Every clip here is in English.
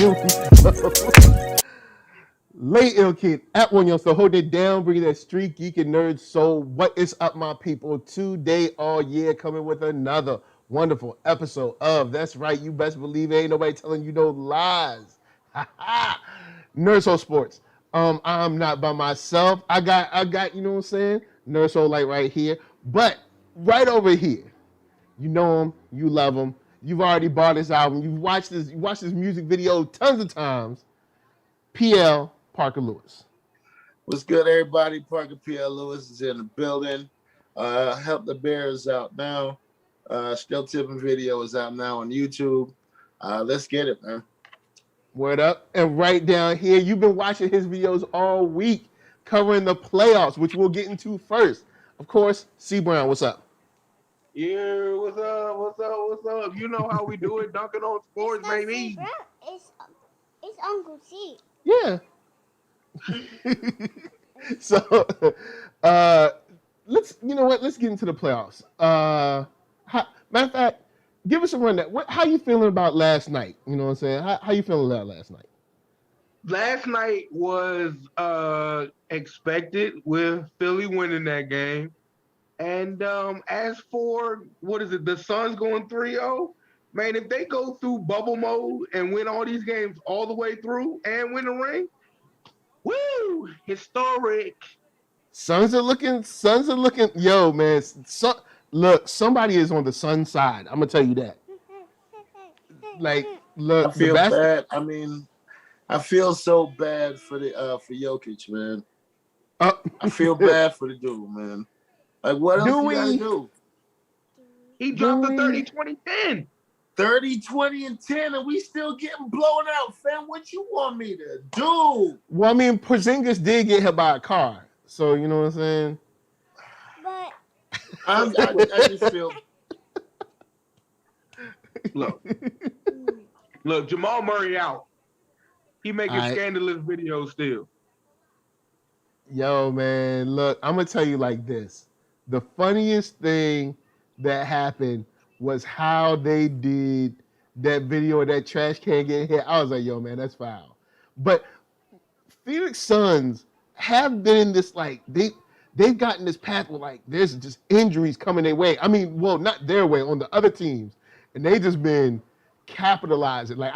Here we go. Late ill kid at OneYoungsta, hold it down, bringing that street geek and nerd soul. What is up, my people? Today, all year, coming with another wonderful episode of That's Right, You Best Believe It. Ain't nobody telling you no lies. NERDSoul Sports. I'm not by myself. I got, you know what I'm saying? NERDSoul like right here, but right over here. You know him, you love him. You've already bought his album. You watched this music video tons of times. PL Parker Lewis. What's good, everybody? Parker PL Lewis is in the building. Help the Bears out now. Still Tipping video is out now on YouTube. Let's get it, man. Word up. And right down here, you've been watching his videos all week covering the playoffs, which we'll get into first. Of course, C. Brown, what's up? Yeah, what's up? You know how we do it, dunking on sports, baby. It's Uncle C. Yeah. So, let's get into the playoffs. Matter of fact, give us a rundown. How you feeling about last night? You know what I'm saying? How you feeling about last night? Last night was expected with Philly winning that game. And as for, the Suns going 3-0, man, if they go through bubble mode and win all these games all the way through and win the ring, woo, historic. Suns are looking, yo, man. Look, somebody is on the Suns side. I'm going to tell you that. Like, look. I feel bad. I mean, I feel so bad for Jokic, man. I feel bad for the dude, man. Like, what else you got to do? He dropped the 30-20-10. 30, 20, and 10, and we still getting blown out, fam. What you want me to do? Well, I mean, Porzingis did get hit by a car. So, you know what I'm saying? But I just feel... Look, Jamal Murray out. He making scandalous videos still. Yo, man, look, I'm going to tell you like this. The funniest thing that happened was how they did that video of that trash can getting hit. I was like, yo, man, that's foul. But Phoenix Suns have been in this, like, they've gotten this path where, like, there's just injuries coming their way. I mean, well, not their way, on the other teams. And they just been capitalizing. Like,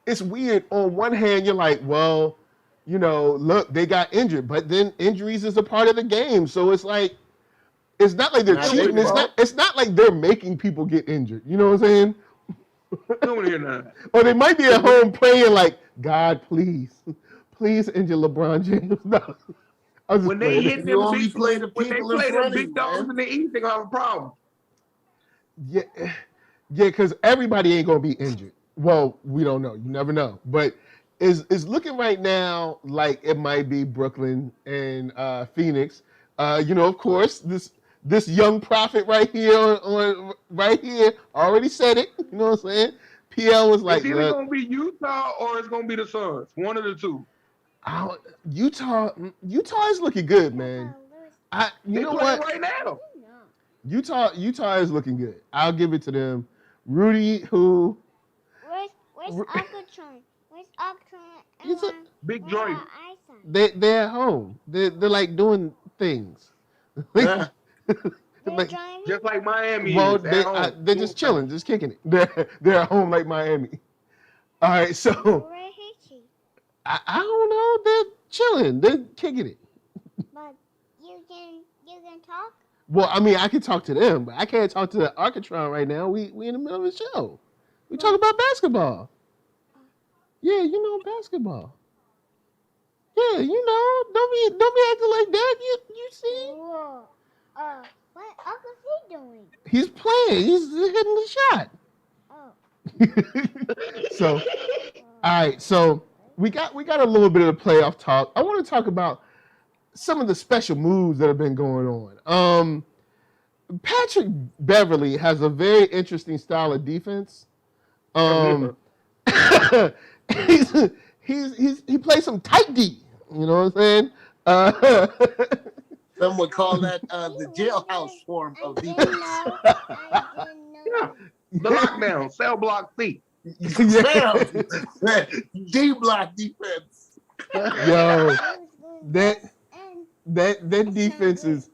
it's weird. On one hand, you're like, well, you know, look, they got injured. But then injuries is a part of the game. So it's like, it's not like they're cheating. It's not like they're making people get injured. You know what I'm saying? Or they might be at home praying like, God, please injure LeBron James. No. When they hit them big dogs in the East, they're going to have a problem. Yeah, because everybody ain't going to be injured. Well, we don't know. You never know. But it's looking right now like it might be Brooklyn and Phoenix. You know, of course, this young prophet right here already said it. You know what I'm saying? PL was like, it's either going to be Utah or it's going to be the Suns. One of the two. Utah is looking good, man. You know what? Right now. Utah is looking good. I'll give it to them. Rudy, who? Where's Arckatron? Where's Arcckatron? Big Drake. They're at home. They're like doing things. Like, just like Miami. Well, they're just chilling, just kicking it. They're at home like Miami. All right, so where is he? I don't know. They're chilling. They're kicking it. But you can talk. Well, I mean, I can talk to them, but I can't talk to the Arcckatron right now. We in the middle of a show. We talk about basketball. Yeah, you know basketball. Yeah, you know. Don't be acting like that. You see? Whoa. What is he doing? He's playing. He's hitting the shot. Oh. So, all right. So we got a little bit of playoff talk. I want to talk about some of the special moves that have been going on. Patrick Beverly has a very interesting style of defense. He plays some tight D. You know what I'm saying? Some would call that the jailhouse form of defense. Yeah, the lockdown, cell block C. Fam, D block defense. Yo, that defense is.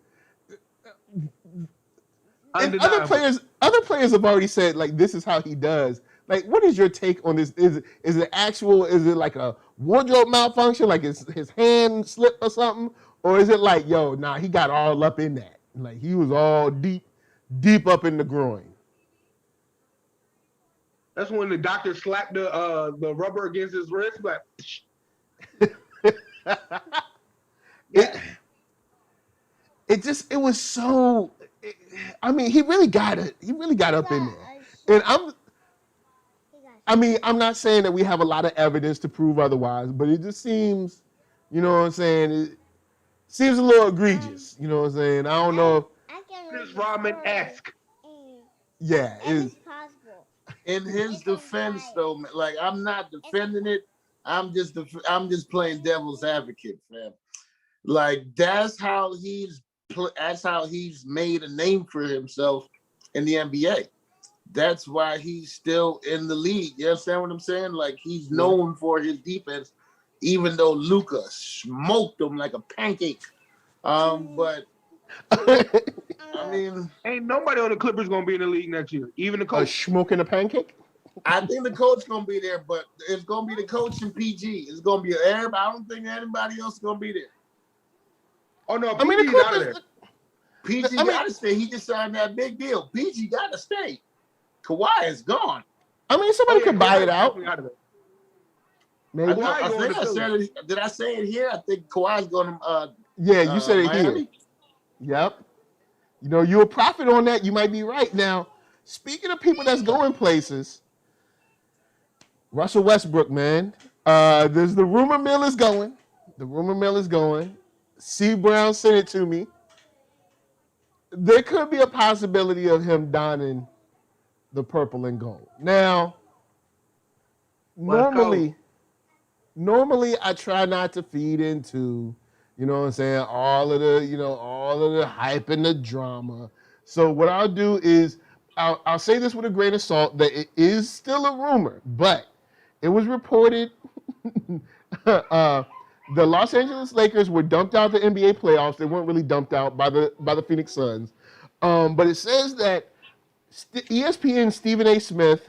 And Undeniable. other players have already said like this is how he does. Like, what is your take on this? Is it actual? Is it like a wardrobe malfunction? Like his hand slipped or something? Or is it like, yo, nah, he got all up in that. Like he was all deep up in the groin. That's when the doctor slapped the rubber against his wrist, like. It was so. I mean, he really got it. He really got up in there. And I'm not saying that we have a lot of evidence to prove otherwise, but it just seems, you know what I'm saying? It seems a little egregious. You know what I'm saying? I don't know. This ramen-esque. Yeah, it's possible. In his defense, though, like I'm not defending it. I'm just playing devil's advocate, fam. Like that's how he's made a name for himself in the NBA. That's why he's still in the league. You understand what I'm saying? Like he's known for his defense, even though Luka smoked him like a pancake. But I mean, ain't nobody on the Clippers gonna be in the league next year, even the coach. Smoking a pancake? I think the coach gonna be there, but it's gonna be the coach and PG. It's gonna be everybody. I don't think anybody else is gonna be there. Oh no, I mean, the PG's out of Clippers. there. PG gotta stay. He just signed that big deal. PG gotta stay. Kawhi is gone. I mean, somebody could buy it out. Maybe. I think I said it. Did I say it here? I think Kawhi's going to. Yeah, you said it Miami. here. Yep. You know, you'll profit on that. You might be right. Now, speaking of people that's going places, Russell Westbrook, man. There's the rumor mill is going. The rumor mill is going. C. Brown sent it to me. There could be a possibility of him donning the purple and gold. Now, normally I try not to feed into, you know what I'm saying, all of the hype and the drama. So what I'll do is I'll say this with a grain of salt that it is still a rumor, but it was reported the Los Angeles Lakers were dumped out the NBA playoffs. They weren't really dumped out by the Phoenix Suns. But it says that ESPN Stephen A. Smith,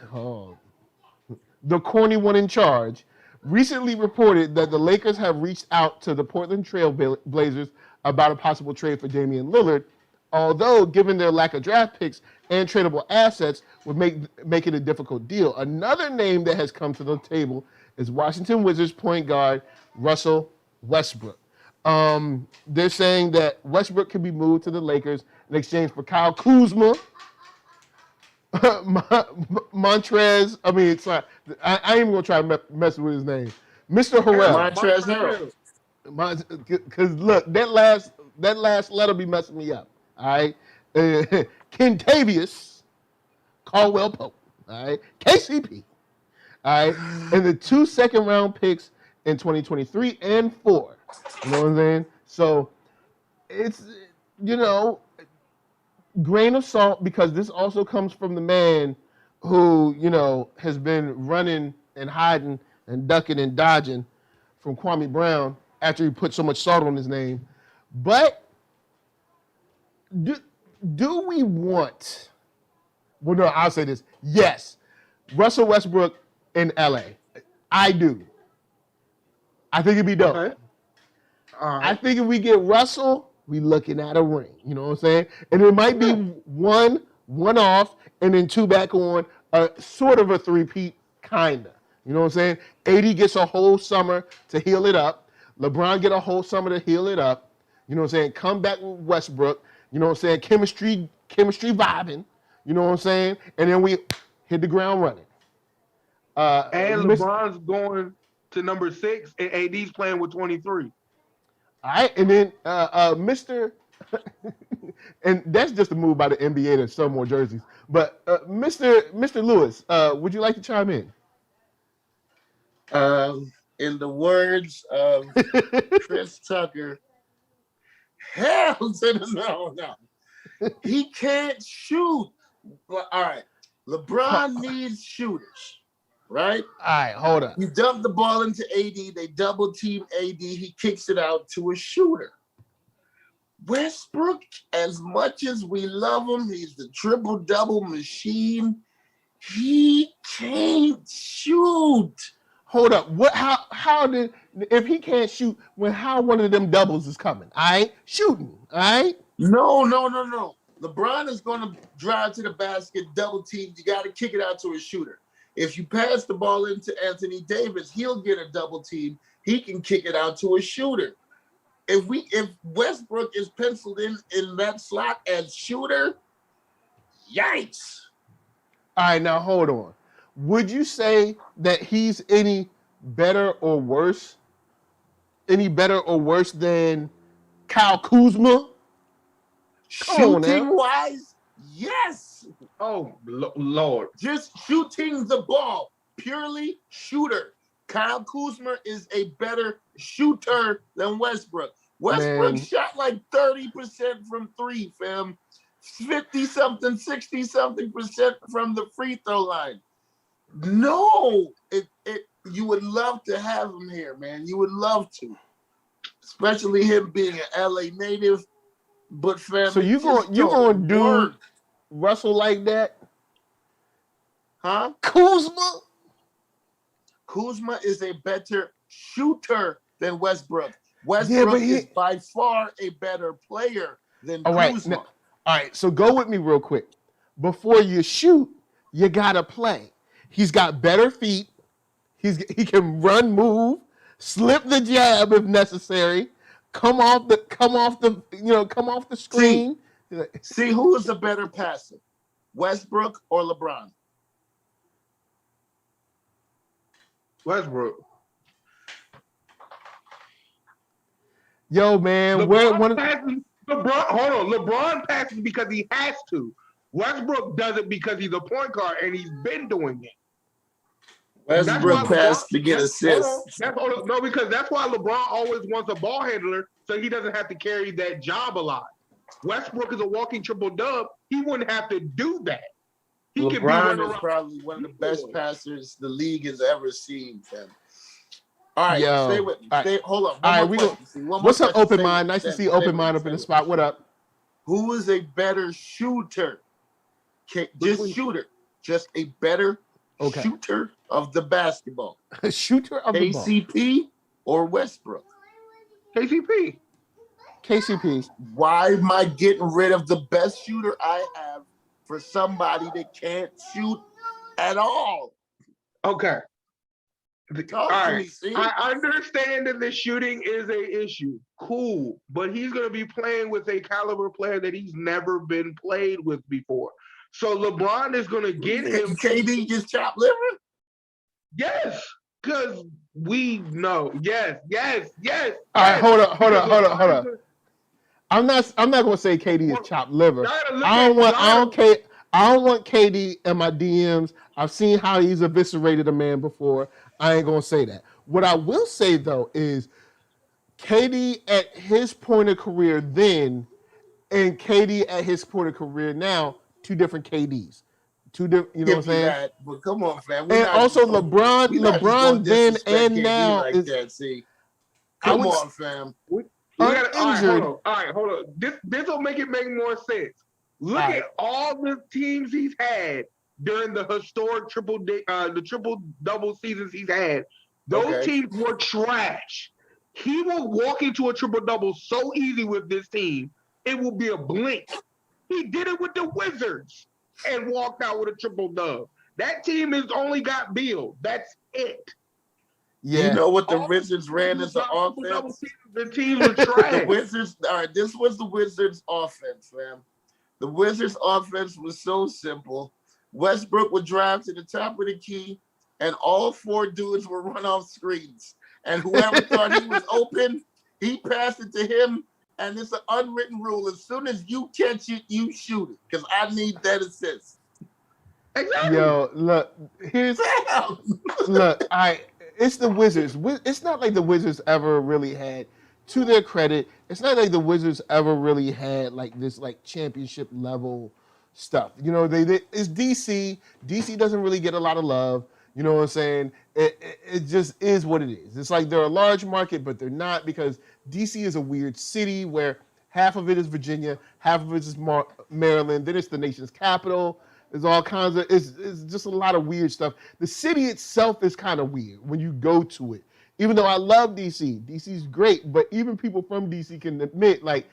the corny one in charge, recently reported that the Lakers have reached out to the Portland Trail Blazers about a possible trade for Damian Lillard, although given their lack of draft picks and tradable assets would make it a difficult deal. Another name that has come to the table is Washington Wizards point guard Russell Westbrook. They're saying that Westbrook can be moved to the Lakers in exchange for Kyle Kuzma, Montrez. I mean, it's like, I ain't even gonna try to mess with his name, Mr. Harrell. Montrez Harrell. Because look, that last letter be messing me up. All right, Kentavious Caldwell Pope. All right, KCP. All right, and the 2 second-round picks in 2023 and 4. You know what I'm saying? So it's, you know, grain of salt, because this also comes from the man who, you know, has been running and hiding and ducking and dodging from Kwame Brown after he put so much salt on his name. But do we want, well, no, I'll say this. Yes, Russell Westbrook in LA. I do. I think it'd be dope. Okay. I think if we get Russell, we looking at a ring. You know what I'm saying? And it might be one off, and then 2 back on, sort of a 3-peat, kinda. You know what I'm saying? AD gets a whole summer to heal it up. LeBron get a whole summer to heal it up. You know what I'm saying? Come back with Westbrook. You know what I'm saying? Chemistry vibing. You know what I'm saying? And then we hit the ground running. And LeBron's going to number 6, and AD's playing with 23. All right, and then Mr. and that's just a move by the NBA to sell more jerseys. But Mr. Lewiz, would you like to chime in? In the words of Chris Tucker, hell to the no. He can't shoot. All right, LeBron needs shooters. right? All right, hold up. You dump the ball into AD. They double team AD. He kicks it out to a shooter. Westbrook, as much as we love him, he's the triple-double machine. He can't shoot. Hold up. What? How did? If he can't shoot, how one of them doubles is coming? All right, shooting. All right. No. LeBron is going to drive to the basket, double team. You got to kick it out to a shooter. If you pass the ball into Anthony Davis, he'll get a double team. He can kick it out to a shooter. If Westbrook is penciled in that slot as shooter, yikes. All right, now hold on. Would you say that he's any better or worse? Any better or worse than Kyle Kuzma? Shooting wise, yes. Oh, Lord. Just shooting the ball, purely shooter. Kyle Kuzma is a better shooter than Westbrook. Westbrook shot like 30% from three, fam. 50-something, 60-something% from the free throw line. No, you would love to have him here, man. You would love to, especially him being an LA native. But fam, so you gonna do Russell like that? Huh? Kuzma is a better shooter than Westbrook. Westbrook is by far a better player than Kuzma. All right, so go with me real quick. Before you shoot, you gotta play. He's got better feet. He can run, move, slip the jab if necessary. Come off the screen. See who is a better passer, Westbrook or LeBron? Westbrook. Yo, man, LeBron passes because he has to. Westbrook does it because he's a point guard and he's been doing it. Westbrook passed to get assists. No, because that's why LeBron always wants a ball handler so he doesn't have to carry that job a lot. Westbrook is a walking triple dub. He wouldn't have to do that. LeBron is probably one of the best passers the league has ever seen, fam. All right, stay with me. Hold on. All right, what's up, Open Mind? Nice to see Open Mind up in the spot. What up? Who is a better shooter? Shooter. Just a better shooter of the basketball. A shooter of the ball. KCP or Westbrook? KCP. Why am I getting rid of the best shooter I have for somebody that can't shoot at all? Okay. All right. Me, I understand that the shooting is an issue. Cool. But he's going to be playing with a caliber player that he's never been played with before. So LeBron is going to get him. KD just chopped liver? Yes. Because we know. Yes. All right, hold up. I'm not going to say KD is chopped liver. I don't want KD in my DMs. I've seen how he's eviscerated a man before. I ain't going to say that. What I will say, though, is KD at his point of career then and KD at his point of career now, two different KDs. You know what I'm saying? That, but come on, fam. And also LeBron then and now like is that. See, come on, fam. We gotta, all right, hold on. This will make more sense. Look at all the teams he's had during the historic triple double seasons he's had. Those teams were trash. He will walk into a triple double so easy with this team, it will be a blink. He did it with the Wizards and walked out with a triple dub. That team has only got Beal. That's it. Yeah. You know what the Wizards ran as an offense? The teams were trash. The Wizards, all right, this was the Wizards' offense, fam. The Wizards' offense was so simple. Westbrook would drive to the top of the key, and all four dudes would run off screens. And whoever thought he was open, he passed it to him. And it's an unwritten rule. As soon as you catch it, you shoot it. Because I need that assist. Exactly. Yo, look, it's the Wizards. It's not like the Wizards ever really had, to their credit, it's not like the Wizards ever really had like this like championship level stuff. You know, it's DC. DC doesn't really get a lot of love. You know what I'm saying? It just is what it is. It's like they're a large market, but they're not, because DC is a weird city where half of it is Virginia, half of it is Maryland, then it's the nation's capital. There's all kinds of, it's just a lot of weird stuff. The city itself is kind of weird when you go to it. Even though I love DC, DC's great, but even people from DC can admit, like,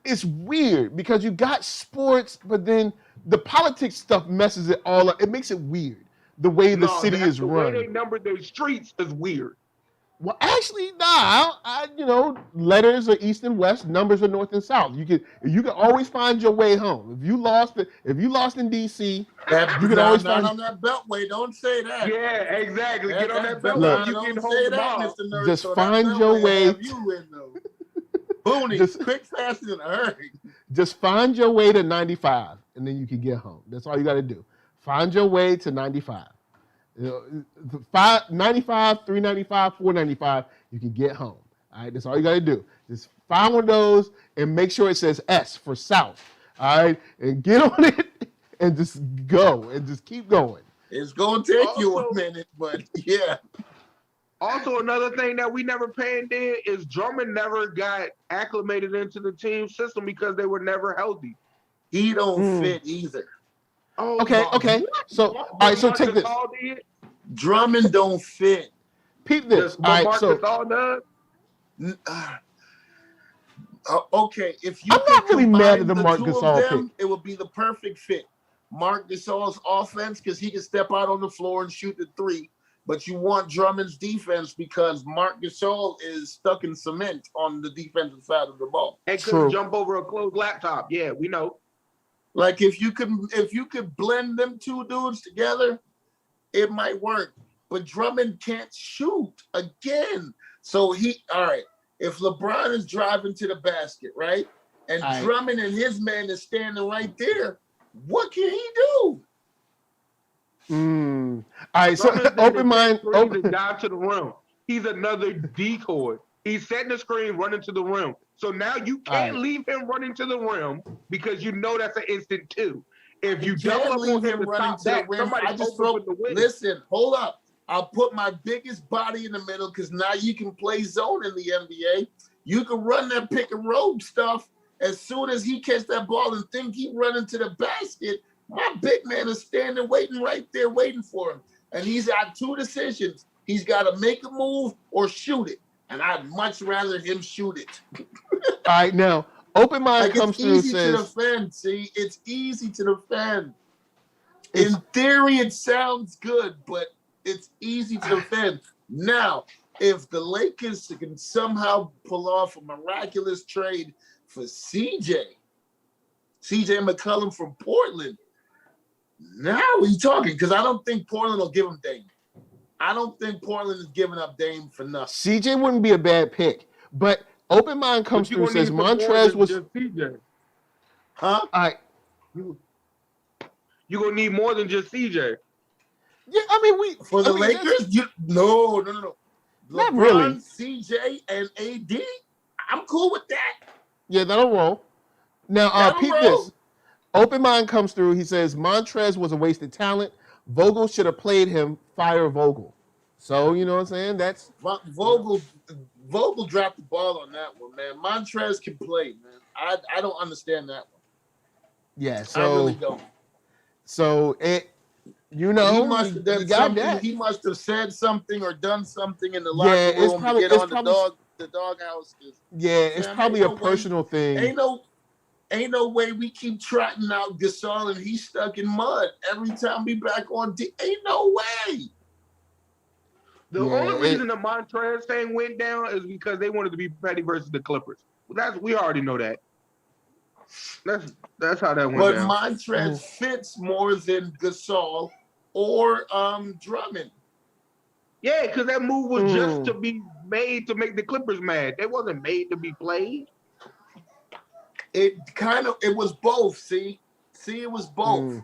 it's weird because you got sports, but then the politics stuff messes it all up. It makes it weird the way the city is run. The way they number their streets is weird. Well, actually, nah. Letters are east and west, numbers are north and south. You can always find your way home. If you lost in DC, you can always find on that beltway. Don't say that. Yeah, exactly. Get on that beltway. Look, You don't can say hold that, them Mr. Nerd. Just find your way. Booney, quick, fast, and in a hurry. Just find your way to 95, and then you can get home. That's all you got to do. Find your way to 95. 95, 395, 495, you can get home. All right, that's all you got to do. Just find one of those and make sure it says S for South. All right, and get on it and just go and just keep going. It's going to take you a minute, but yeah. Also, another thing that we never panned in is Drummond never got acclimated into the team system because they were never healthy. He don't fit either. Oh, okay. So, all right, so take this. Drummond don't fit. Peep this. All right, so okay, if you I'm not really mad at the Marc Gasol pick. It would be the perfect fit. Marc Gasol's offense, because he can step out on the floor and shoot the three. But you want Drummond's defense because Marc Gasol is stuck in cement on the defensive side of the ball. And couldn't jump over a closed laptop. Yeah, we know. Like if you could blend them two dudes together, it might work. But Drummond can't shoot again. So all right, if LeBron is driving to the basket, right? And Drummond and his man is standing right there, what can he do? All right, so open mind. Dive to the rim. He's another decoy. He's setting the screen, running to the rim. So now you can't leave him running to the rim because you know that's an instant two. If you double up on him running to the rim, I just listen, hold up. I'll put my biggest body in the middle because now you can play zone in the NBA. You can run that pick and roll stuff. As soon as he catch that ball and think he running to the basket, my big man is standing waiting right there waiting for him. And he's got two decisions. He's got to make a move or shoot it. And I'd much rather him shoot it. All right, now, open mind comes through and says... It's easy to defend, see? It's easy to defend. In theory, it sounds good, but it's easy to defend. Now, if the Lakers can somehow pull off a miraculous trade for CJ McCollum from Portland, now we talking, because I don't think Portland will give him Dame. I don't think Portland is giving up Dame for nothing. CJ wouldn't be a bad pick, but open mind comes through and says Montrez was. Huh? You're gonna need more than just CJ. Yeah, I mean the Lakers. No. Not LeBron, really. CJ and AD. I'm cool with that. Yeah, that'll roll. Now, peep this. Open mind comes through. He says Montrez was a wasted talent. Vogel should have played him. Fire Vogel. So you know what I'm saying? That's Vogel dropped the ball on that one, man. Montrez can play, man. I don't understand that one. Yeah, so I really don't. So he must have done something. He must have said something or done something in the locker room to get on the doghouse. Yeah, it's probably a personal thing. Ain't no way we keep trotting out Gasol and he's stuck in mud every time we back on. Ain't no way. The only reason the Montrez thing went down is because they wanted to be petty versus the Clippers. We already know that. That's how that went down. But Montrez fits more than Gasol or Drummond. Yeah, because that move was just to be made to make the Clippers mad. They wasn't made to be played. It was both, see? It was both.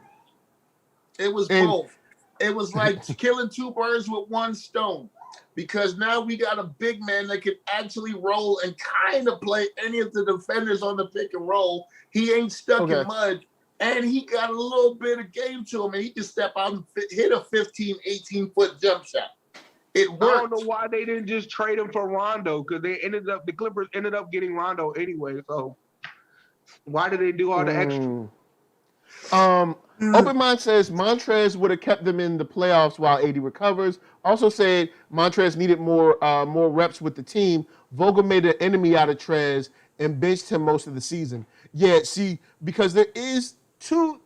It was both. It was like killing two birds with one stone. Because now we got a big man that can actually roll and kind of play any of the defenders on the pick and roll. He ain't stuck in mud. And he got a little bit of game to him, and he can step out and hit a 15, 18-foot jump shot. It worked. I don't know why they didn't just trade him for Rondo, because the Clippers ended up getting Rondo anyway. So why did they do all the extra? Open Mind says Montrez would have kept them in the playoffs while AD recovers. Also said Montrez needed more reps with the team. Vogel made an enemy out of Trez and benched him most of the season. Yeah, see, because there is to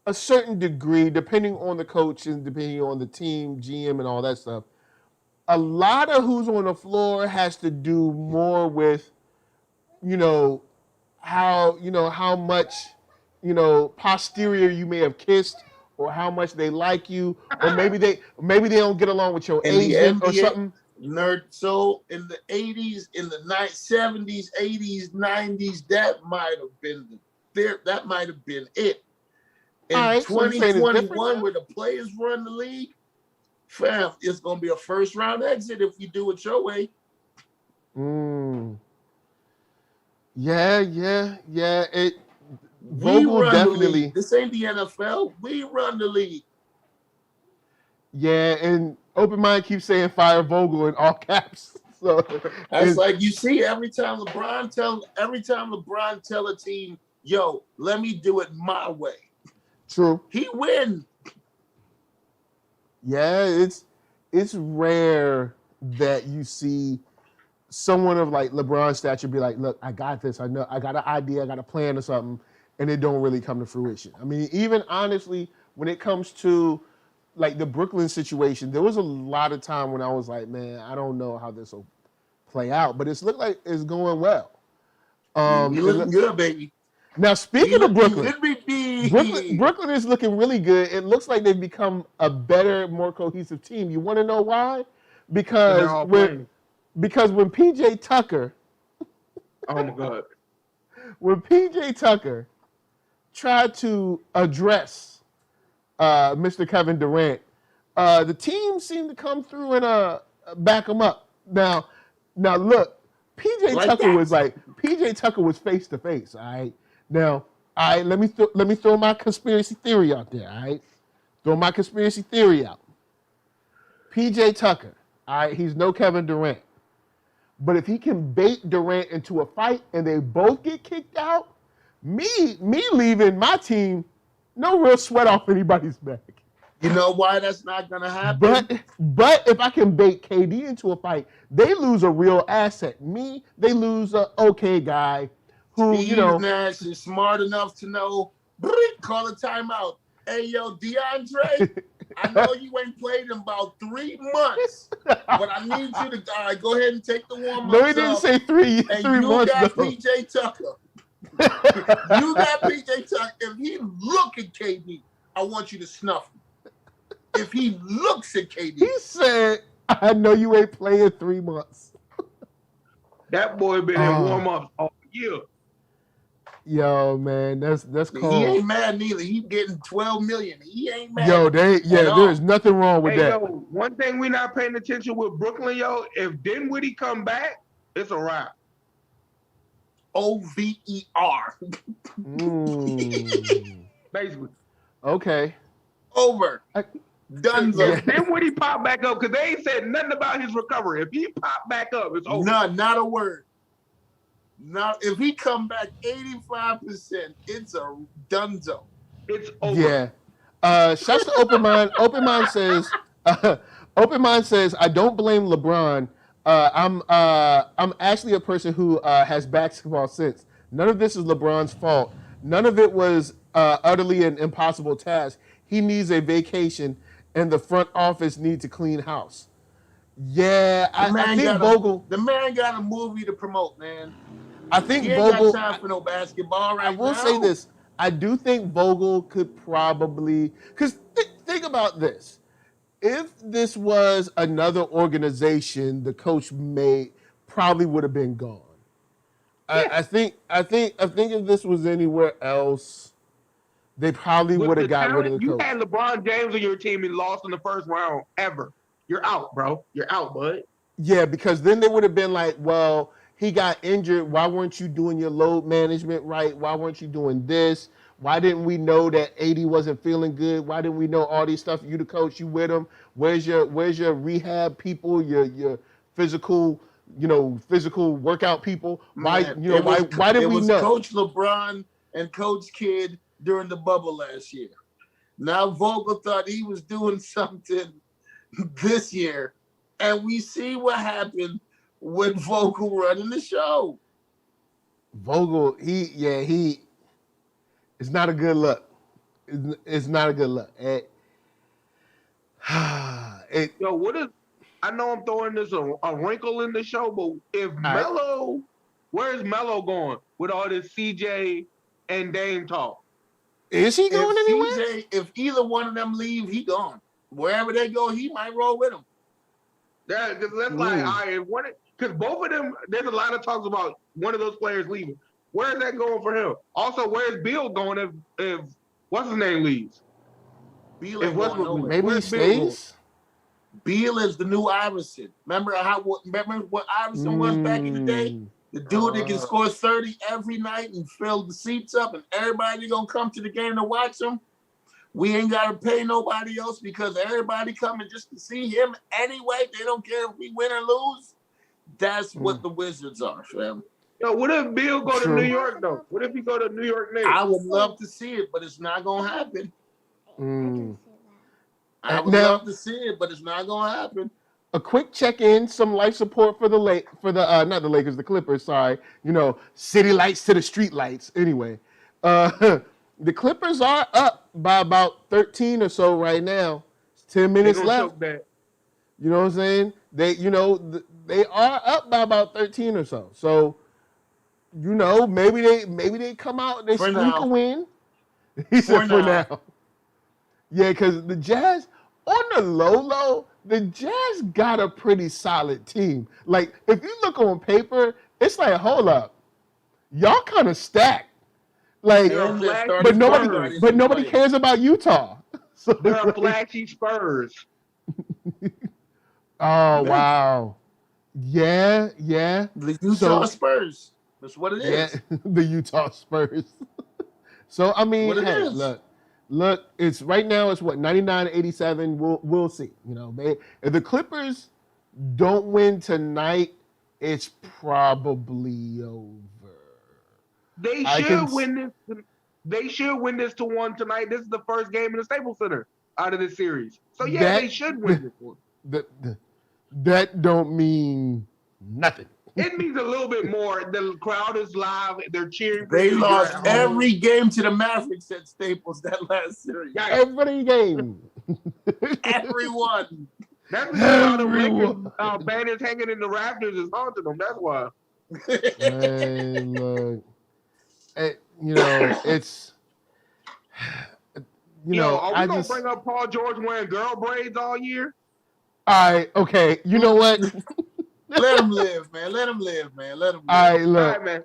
a certain degree, depending on the coach and depending on the team, GM, and all that stuff, a lot of who's on the floor has to do more with, how much, posterior you may have kissed, or how much they like you, or maybe they don't get along with your agent or something. NERDSoul in the 80s, in the 70s, 80s, 90s, that might have been it. In right, 2021, where the players run the league, fam, it's gonna be a first round exit if you do it your way. Yeah. We Vogel run definitely. the league. This ain't the NFL. We run the league. Yeah, and Open Mind keeps saying fire Vogel in all caps. So that's like, you see, every time LeBron tell a team, yo, let me do it my way. True. He win. Yeah, it's rare that you see someone of like LeBron's stature be like, look, I got this. I know I got an idea, I got a plan or something, and it don't really come to fruition. I mean, even honestly, when it comes to like the Brooklyn situation, there was a lot of time when I was like, man, I don't know how this will play out, but it's looked like it's going well. You looking good, baby. Now, speaking of Brooklyn, Brooklyn, Brooklyn is looking really good. It looks like they've become a better, more cohesive team. You want to know why? Because when PJ Tucker, oh my God, when PJ Tucker tried to address Mr. Kevin Durant, the team seemed to come through and back him up. Now look, PJ Tucker was face to face. All right. Now, all right, let me throw my conspiracy theory out there. All right, throw my conspiracy theory out. PJ Tucker, all right, he's no Kevin Durant, but if he can bait Durant into a fight and they both get kicked out, me leaving my team, no real sweat off anybody's back. You know why that's not gonna happen? But if I can bait KD into a fight, they lose a real asset. They lose a okay guy. Steve Nash is smart enough to know, call a timeout. Hey, yo, DeAndre, I know you ain't played in about 3 months, but I need you to go ahead and take the warm-ups. No, he didn't say 3 and months. You got PJ Tucker. You got PJ Tucker. If he look at KD, I want you to snuff him. If he looks at KD. He said, I know you ain't playing 3 months. That boy been in warm-ups all year. Yo, man, that's cold. He ain't mad neither. He getting $12 million. He ain't mad. Yo, there's nothing wrong with that. Yo, one thing we not paying attention with Brooklyn, yo, if Dinwiddie come back, it's a wrap. OVER. Basically. Okay. Over. Done. Then when he pop back up, because they ain't said nothing about his recovery. If he pop back up, it's over. Not a word. Now, if he come back 85%, it's a donezo. It's over. Yeah. Shouts to Open Mind. Open Mind says, I don't blame LeBron. I'm actually a person who has basketball sense. None of this is LeBron's fault. None of it was utterly an impossible task. He needs a vacation, and the front office needs a clean house. Yeah, I think Vogel. The man got a movie to promote, man. I think he ain't Vogel. Got time for no basketball right now. I will say this. I do think Vogel could probably, because think about this. If this was another organization, the coach probably would have been gone. Yeah. I think if this was anywhere else, they probably would have got rid of the coach. You had LeBron James on your team and lost in the first round ever. You're out, bro. You're out, bud. Yeah, because then they would have been like, well, he got injured. Why weren't you doing your load management right? Why weren't you doing this? Why didn't we know that AD wasn't feeling good? Why didn't we know all these stuff? You the coach, you with him. Where's your rehab people? Your physical, physical workout people? Why Man, why did it we was know? Coach LeBron and Coach Kidd during the bubble last year. Now Vogel thought he was doing something this year, and we see what happened with Vogel running the show. Vogel, he it's not a good look. It's not a good look. Yo, what is? I know I'm throwing this a wrinkle in the show, but if Melo, where's Melo going with all this CJ and Dame talk? Is he going anywhere? If either one of them leave, he gone. Wherever they go, he might roll with them. Yeah, because that's like, all right, because both of them, there's a lot of talks about one of those players leaving. Where is that going for him? Also, where's Bill going if what's his name leaves? Beal ain't going nowhere. Maybe he stays. Beal is the new Iverson. Remember what Iverson was back in the day? The dude that can score 30 every night and fill the seats up, and everybody gonna come to the game to watch him. We ain't gotta pay nobody else because everybody coming just to see him anyway. They don't care if we win or lose. That's what the Wizards are, fam. Yo, what if Bill go to New York though? What if he go to New York Knicks? I would love to see it, but it's not gonna happen. I would Now- love to see it, but it's not gonna happen. A quick check-in, some life support for the not the Lakers, the Clippers. Sorry, city lights to the street lights. Anyway, the Clippers are up by about 13 or so right now. It's 10 minutes left. You know what I'm saying? They are up by about 13 or so. So, maybe they come out, they sneak a win. He said for now. Yeah, because the Jazz, on the low, the Jazz got a pretty solid team. Like, if you look on paper, it's like, hold up. Y'all kind of stacked. Like, but nobody cares about Utah. So They're flashy Spurs. Oh, wow. Yeah. The Utah Spurs. That's what it is. Yeah, the Utah Spurs. So, I mean, hey, look, it's right now it's what, 99-87. We'll see. If the Clippers don't win tonight, it's probably over. They should win this. They should win this 2-1 tonight. This is the first game in the Staples Center out of this series. So they should win this one. That don't mean nothing. It means a little bit more. The crowd is live. They're cheering. They lost every game to the Mavericks at Staples that last series. Yeah, every game. Everyone. That's because the Lakers banners hanging in the rafters is haunting them. That's why. Hey, look. It's. Are we gonna bring up Paul George wearing girl braids all year? All right. Okay. You know what? Let him live, man. Let him live. All right, look. All right, man.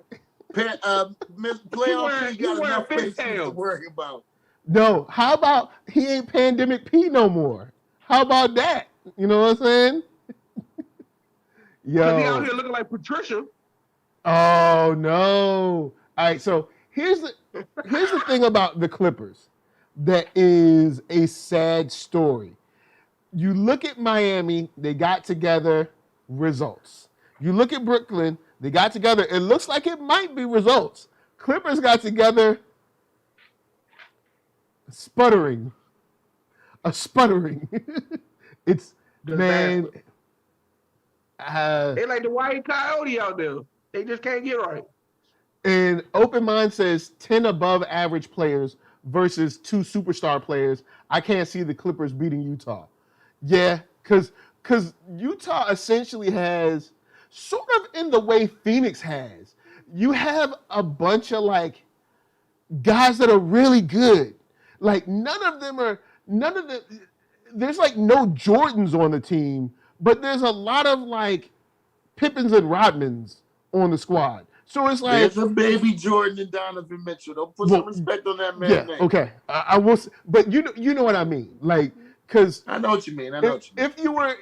Playoff, you got enough faces to worry about. No, how about he ain't Pandemic P no more? How about that? You know what I'm saying? Because he out here looking like Patricia. Oh no! All right, so here's the thing about the Clippers that is a sad story. You look at Miami, they got together, results. You look at Brooklyn, they got together, it looks like it might be results. Clippers got together, sputtering. It's, man. They like the white coyote out there. They just can't get right. And Open Mind says 10 above average players versus 2 superstar players. I can't see the Clippers beating Utah. Yeah, because Utah essentially has, sort of in the way Phoenix has, you have a bunch of guys that are really good. Like there's no Jordans on the team, but there's a lot of Pippins and Rodmans on the squad. So it's there's a baby Jordan and Donovan Mitchell. Don't put some respect on that man's name. Okay. I will, but you know what I mean. Because I know what you mean. I know what you mean. if you were,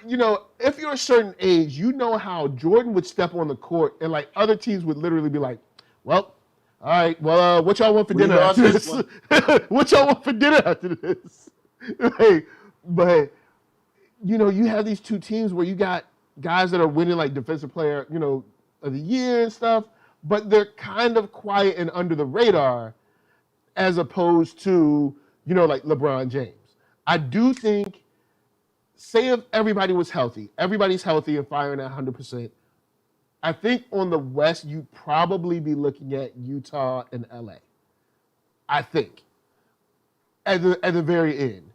if you're a certain age, how Jordan would step on the court and like other teams would literally be like, well, all right, well, what y'all want for dinner lost after this this? one. What y'all want for dinner after this? Like, but you have these two teams where you got guys that are winning like defensive player, of the year and stuff, but they're kind of quiet and under the radar as opposed to, like LeBron James. I do think, say if everybody was healthy, everybody's healthy and firing at 100%, I think on the West, you'd probably be looking at Utah and LA. I think. At the very end.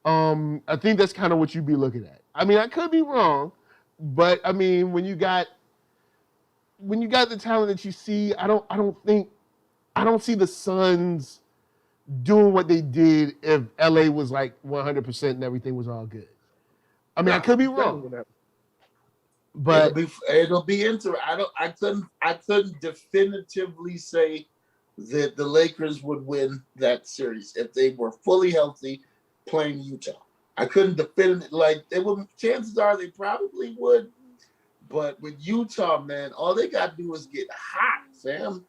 I think that's kind of what you'd be looking at. I mean, I could be wrong, but I mean, when you got the talent that you see, I don't see the Suns doing what they did if LA was like 100% and everything was all good. I mean, I could be wrong, but it'll be interesting. I couldn't definitively say that the Lakers would win that series if they were fully healthy playing Utah. I couldn't definitively, like, they would. Chances are they probably would, but with Utah, man, all they got to do is get hot, Sam.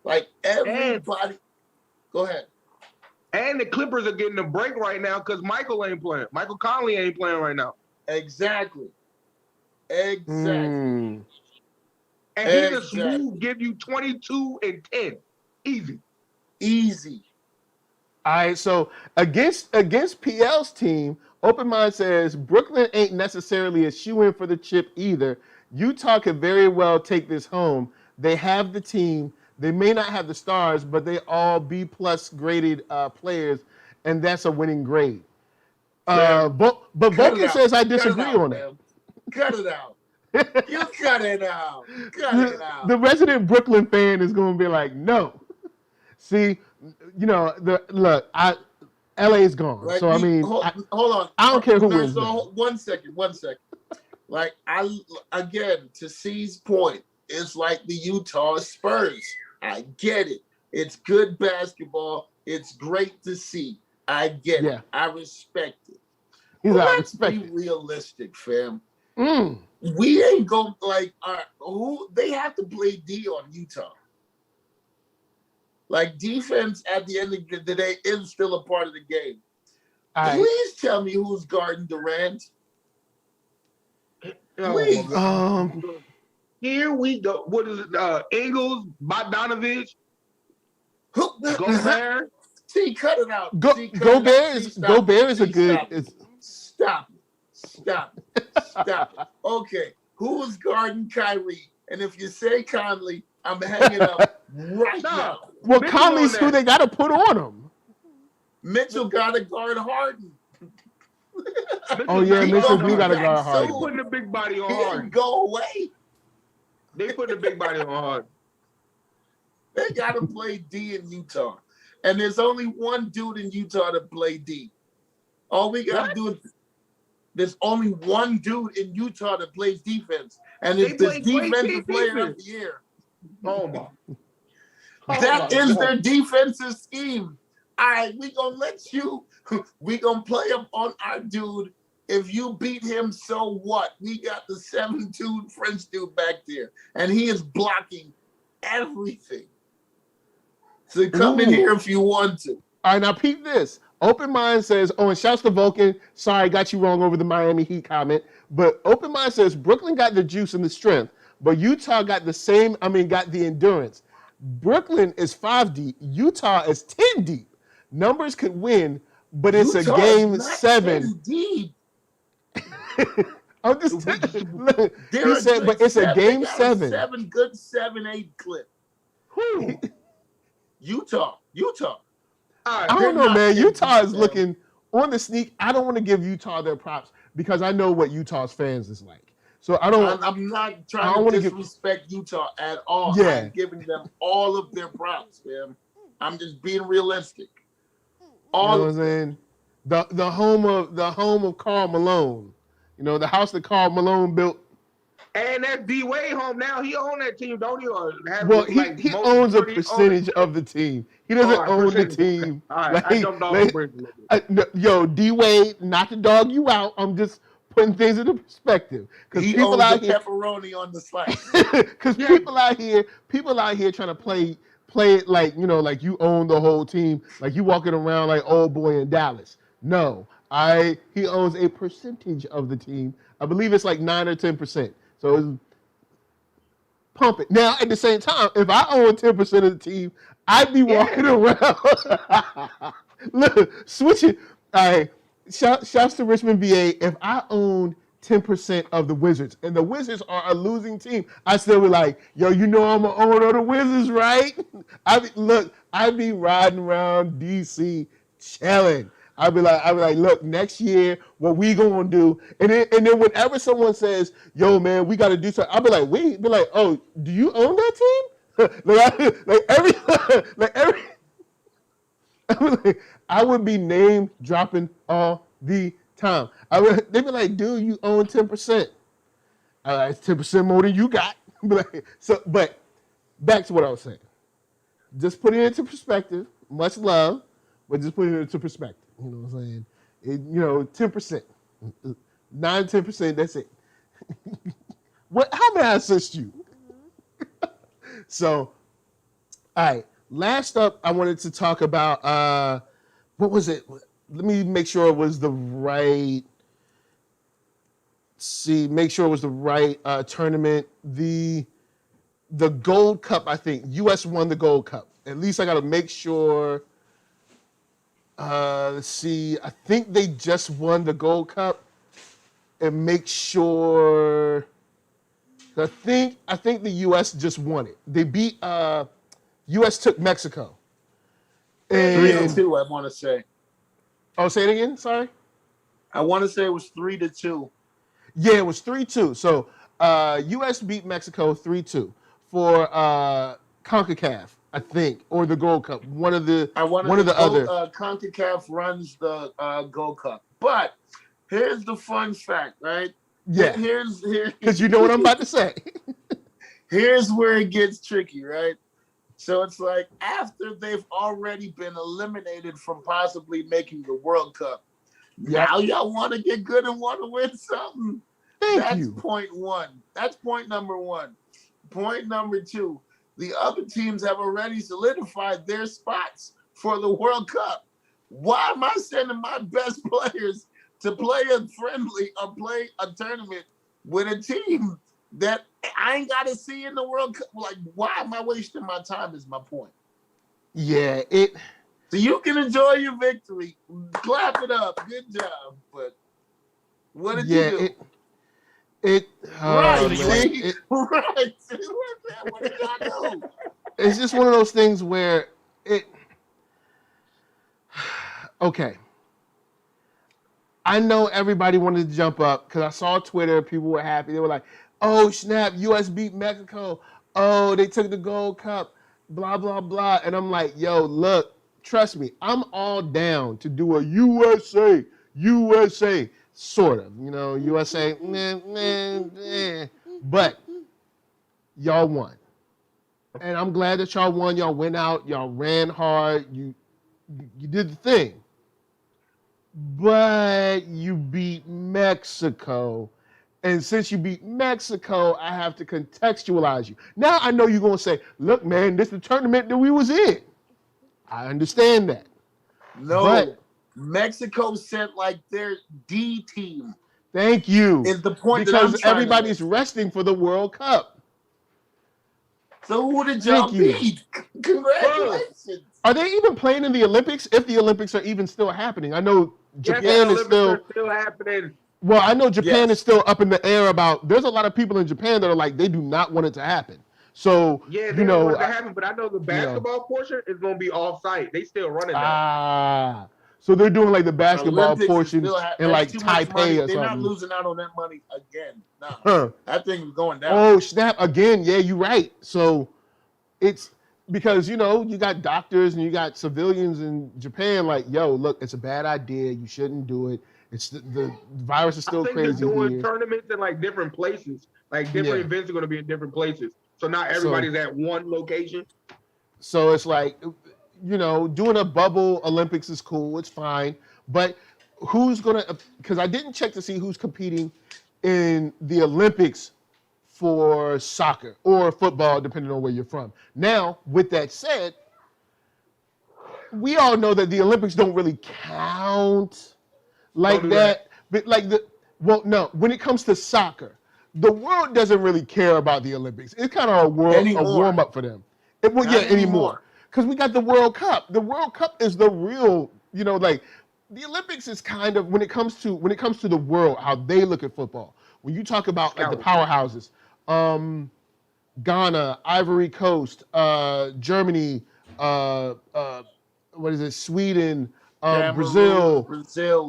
Like everybody, go ahead. And the Clippers are getting a break right now because Michael ain't playing. Michael Conley ain't playing right now. Exactly. And he's a smooth, give you 22 and 10. Easy. All right, so against PL's team, Open Mind says Brooklyn ain't necessarily a shoe-in for the chip either. Utah could very well take this home. They have the team. They may not have the stars, but they all B+ graded players, and that's a winning grade. But Vulcan says I disagree on that. Cut it out. You cut it out. Cut it out. The resident Brooklyn fan is going to be like, no. See, LA is gone. Like, so I mean, hold on. I don't care who wins. So 1 second. Like again, to C's point, it's like the Utah Spurs. I get it. It's good basketball. It's great to see. I get it. I respect it. Let's be realistic, fam. We ain't going like they have to play D on Utah. Like, defense at the end of the day is still a part of the game. Please tell me who's guarding Durant. Please. Here we go. What is it? Ingles, Bogdanovich, Gobert. See, cut it out. Gobert is a good. Stop it. Okay, who's guarding Kyrie? And if you say Conley, I'm hanging up right now. Well, Conley's who they got to put on him. Mitchell got to guard Harden. Mitchell do got to guard Harden. They putting the big body on Harden. He didn't go away. They put the big body on Harden. They got to play D in Utah. And there's only one dude in Utah to play D. All we got to do is there's only one dude in Utah that plays defense. And it's the defensive player of the year. Oh, my. That is their defensive scheme. All right, we going to let you, we going to play him on our dude. If you beat him, so what? We got the 7'2" French dude back there, and he is blocking everything. So come in here if you want to. All right, now peep this. Open Mind says, and shouts to Vulcan. Sorry, got you wrong over the Miami Heat comment. But Open Mind says Brooklyn got the juice and the strength, but Utah got got the endurance. Brooklyn is 5 deep. Utah is 10 deep. Numbers could win, but it's Utah a game is not 7. 10 deep. I'm just telling you. He said, but it's a game 7. 7-8 clip. Utah. I don't know, man. Utah is looking on the sneak. I don't want to give Utah their props because I know what Utah's fans is like. So I'm not trying to disrespect Utah at all. Yeah. I'm giving them all of their props, man. I'm just being realistic. You know what I'm saying? The home of Karl Malone. The house that Karl Malone built And that's D Wade home now. He own that team, don't he? Or have Well, like he most owns a majority percentage ownership? of the team. He All doesn't right, own the percentage. Okay. team. All right, I jumped off the bridge a little bit. No, yo, D Wade, not to dog you out. I'm just putting things into perspective because He people owns the out here, pepperoni on the slice. because Yeah. people out here trying to play it like like you own the whole team, like you walking around like old boy in Dallas. No, he owns a percentage of the team. I believe it's like 9 or 10%. So it's pump it. Now, at the same time, if I own 10% of the team, I'd be walking around. Look, switch it. All right. Shouts to Richmond VA. If I owned 10% of the Wizards and the Wizards are a losing team, I still be like, yo, you know I'm an owner of the Wizards, right? I'd be riding around DC chilling. I'd be like, look, next year, what we gonna do? And then whenever someone says, yo, man, we gotta do something, I'll be like, oh, do you own that team? I would be name dropping all the time. They'd be like, dude, you own 10%. It's 10% more than you got. But back to what I was saying. Just putting it into perspective. Much love, but just putting it into perspective. You know what I'm saying? 10%. 9-10%, that's it. How may I assist you? So, all right. Last up, I wanted to talk about what was it? Let me make sure it was the right. Make sure it was the right tournament. The Gold Cup, I think U.S. won the Gold Cup. At least I got to make sure. Let's see. I think they just won the Gold Cup, and make sure. I think the U.S. just won it. They beat. U.S. took Mexico. 3-2, I want to say. Oh, say it again. Sorry. I want to say it was 3-2. Yeah, it was 3-2. So U.S. beat Mexico 3-2 for CONCACAF, I think, or the Gold Cup. One of the other. CONCACAF runs the Gold Cup. But here's the fun fact, right? Yeah. Here's because you know what I'm about to say. Here's where it gets tricky, right? So it's like after they've already been eliminated from possibly making the World Cup, now y'all want to get good and want to win something. That's point one. That's point number one. Point number two, the other teams have already solidified their spots for the World Cup. Why am I sending my best players to play a friendly or play a tournament with a team that I ain't got to see in the World Cup? Like, why am I wasting my time is my point. Yeah, So you can enjoy your victory. Clap it up. Good job. But what did you do? Right. What did y'all do? It's just one of those things where okay. I know everybody wanted to jump up because I saw Twitter. People were happy. They were like, oh, snap, U.S. beat Mexico. Oh, they took the Gold Cup, blah, blah, blah. And I'm like, yo, look, trust me, I'm all down to do a USA, sort of. USA, but y'all won. And I'm glad that y'all won. Y'all went out. Y'all ran hard. You did the thing. But you beat Mexico. And since you beat Mexico, I have to contextualize you. Now I know you're going to say, look, man, this is the tournament that we was in. I understand that. No, but Mexico sent like their D team. Thank you. Is the point because that I'm everybody's resting for the World Cup. So who did y'all beat? Congratulations. Are they even playing in the Olympics? If the Olympics are even still happening, I know Japan is still happening. Well, I know Japan is still up in the air about. There's a lot of people in Japan that are like they do not want it to happen. So they don't want it to happen, but I know the basketball portion is going to be off-site. They still running that. So they're doing like the basketball portion in like Taipei or something. They're not losing out on that money again. No, that thing is going down. Oh snap! Again, yeah, you're right. So it's because you got doctors and you got civilians in Japan like, yo, look, it's a bad idea. You shouldn't do it. It's the virus is still I think they're crazy doing here. tournaments in like different places. Like different events are going to be in different places. So not everybody's at one location. So it's like, doing a bubble Olympics is cool. It's fine. But who's going to, because I didn't check to see who's competing in the Olympics for soccer or football, depending on where you're from. Now, with that said, we all know that the Olympics don't really count like that. But when it comes to soccer, the world doesn't really care about the Olympics. It's kind of a warm up for them. Anymore. Because we got the World Cup. The World Cup is the real, the Olympics is kind of when it comes to the world, how they look at football. When you talk about like the powerhouses, Ghana, Ivory Coast, Germany, Sweden, Brazil,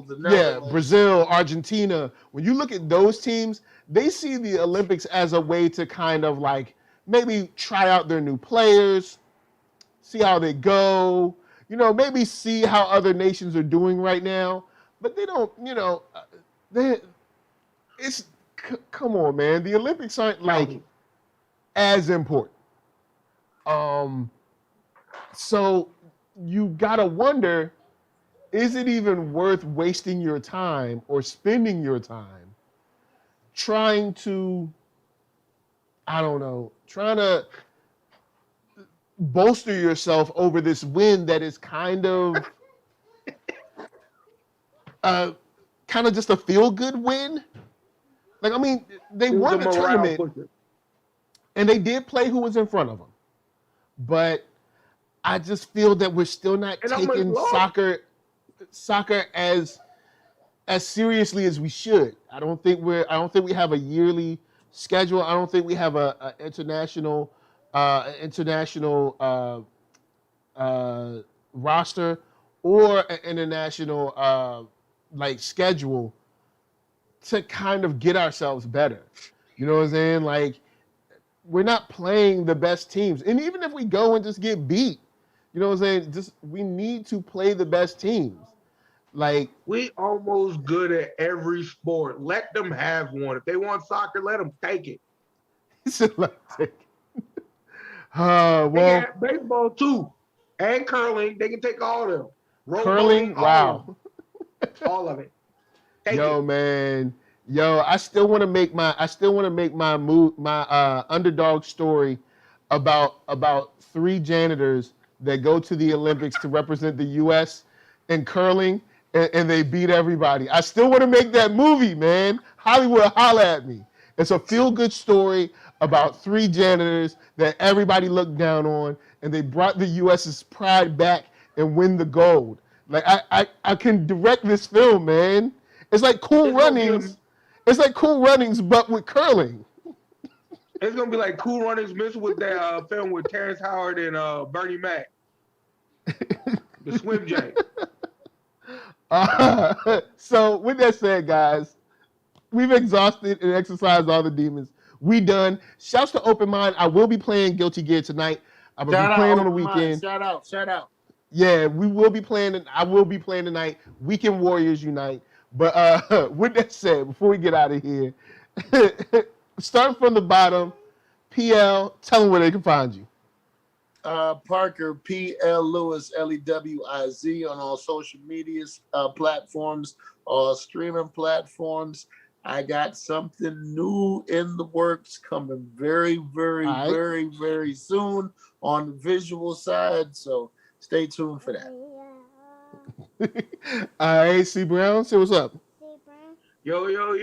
the Netherlands. Brazil, Argentina. When you look at those teams, they see the Olympics as a way to kind of like maybe try out their new players, see how they go, maybe see how other nations are doing right now. But they don't, come on, man. The Olympics aren't like as important. So you gotta wonder, is it even worth wasting your time or spending your time trying to bolster yourself over this win that is kind of just a feel-good win? Like, I mean, they won the tournament, and they did play who was in front of them. But I just feel that we're still not taking soccer as seriously as we should. I don't think we have a yearly schedule. I don't think we have a international roster or an international schedule to kind of get ourselves better. You know what I'm saying? Like, we're not playing the best teams. And even if we go and just get beat, you know what I'm saying? We need to play the best teams. Like, we almost good at every sport. Let them have one. If they want soccer, let them take it. Well, they can have baseball too, and curling. They can take all of them. Curling, wow, all of it. Man. I still want to make my underdog story about 3 janitors that go to the Olympics to represent the U.S. in curling, and they beat everybody. I still want to make that movie, man. Hollywood, holla at me. It's a feel-good story about 3 janitors that everybody looked down on, and they brought the U.S.'s pride back and win the gold. Like, I can direct this film, man. It's like Cool Runnings. It's like Cool Runnings, but with curling. It's gonna be like Cool Runnings mixed with that film with Terrence Howard and Bernie Mac, the Swim Jam. So with that said, guys, we've exhausted and exercised all the demons. We done. Shouts to Open Mind. I will be playing Guilty Gear tonight. I will be playing on the weekend. Shout out. Yeah, we will be playing. I will be playing tonight. Weekend Warriors Unite. But with that said, before we get out of here, starting from the bottom, PL, tell them where they can find you. Parker, PL Lewiz, Lewiz on all social media platforms, all streaming platforms. I got something new in the works coming very, very, very, very soon on the visual side. So stay tuned for that. All right, C Brown, say what's up. Yo, y'all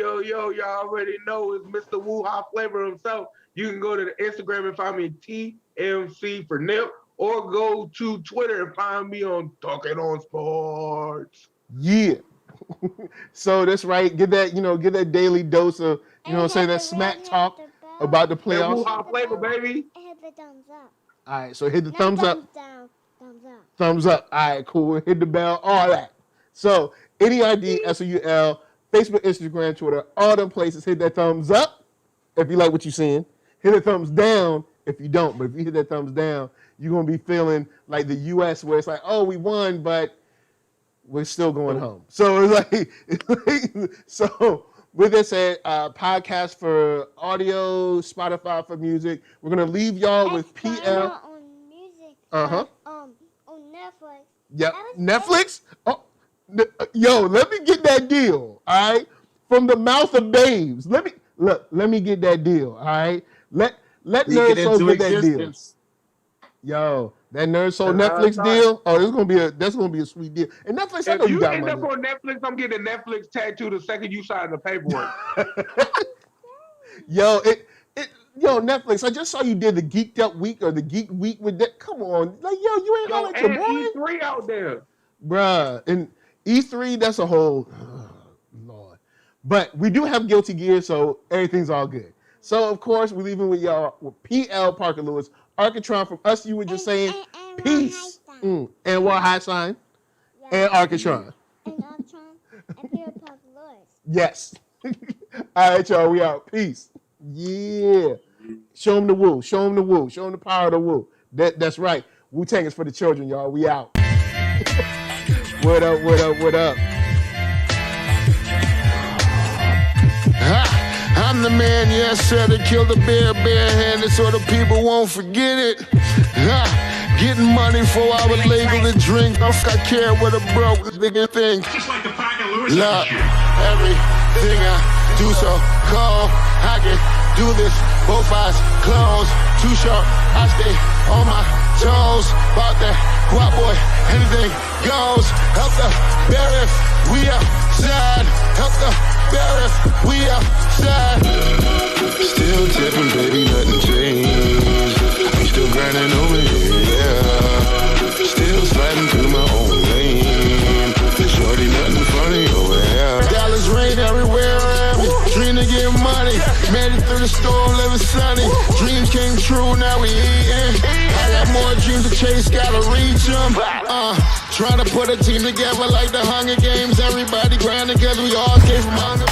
already know it's Mr. Woo-Ha Flavor himself. You can go to the Instagram and find me TMC for Nip, or go to Twitter and find me on Talking on Sports. Yeah. So that's right. Get that daily dose of, that smack talk about the playoffs. Woo-Ha Flavor, baby. Hit the thumbs up. All right, so hit the thumbs up. Down. Thumbs up. Thumbs up. All right, cool. Hit the bell, all that. So, NERD, SOUL, Facebook, Instagram, Twitter, all them places. Hit that thumbs up if you like what you're seeing. Hit the thumbs down if you don't. But if you hit that thumbs down, you're gonna be feeling like the U.S. where it's like, oh, we won, but we're still going home. So it's like so. With that said, podcast for audio, Spotify for music. We're gonna leave y'all with PL. On music. Uh-huh. On Netflix. Yep. Netflix. Oh, yo, let me get that deal. All right, from the mouth of babes. Let me get that deal. All right. Let NERDSoul get that deal. Yo, that NERDSoul Netflix deal. Oh, that's gonna be a sweet deal. And Netflix, I know you got money. If you end up on Netflix, I'm getting a Netflix tattoo the second you sign the paperwork. Yo, Netflix. I just saw you did the Geeked Up Week or the Geek Week with that. Come on, like you ain't got like your boy. E3 out there, bruh. And E3, that's a whole Lord. But we do have Guilty Gear, so everything's all good. So of course we're leaving with y'all with PL Parker Lewis. Arckatron from us, you were just saying peace. And what high sign? And Arckatron. And Arcckatron and PL Parker Lewis. Yes. All right, y'all, we out. Peace. Yeah. Show them the woo. Show them the woo. Show them the power of the woo. That's right. Wu-Tang is for the children, y'all. We out. What up, what up, what up? I'm the man, yes sir, that killed the bare-handed so the people won't forget it. Getting money for I was legal to drink. I care what a broke nigga think. Just like the Pack of Lewis. Look, everything I do so cold. I can do this, both eyes closed. Too short, I stay on my toes. About that guap boy, anything goes. Help the barrier, we outside. Help the barrier, we outside. Still tipping, baby, nothing changed. I'm still grinding over here, yeah. Still sliding through my own lane. Shorty, nothing funny over here. Dallas rain everywhere around me. Dream to get money. Made it through the storm, living sunny. Dreams came true, now we eating. I got more dreams to chase, gotta reach them. Trying to put a team together like the Hunger Games. Everybody grinding cause we all came from under.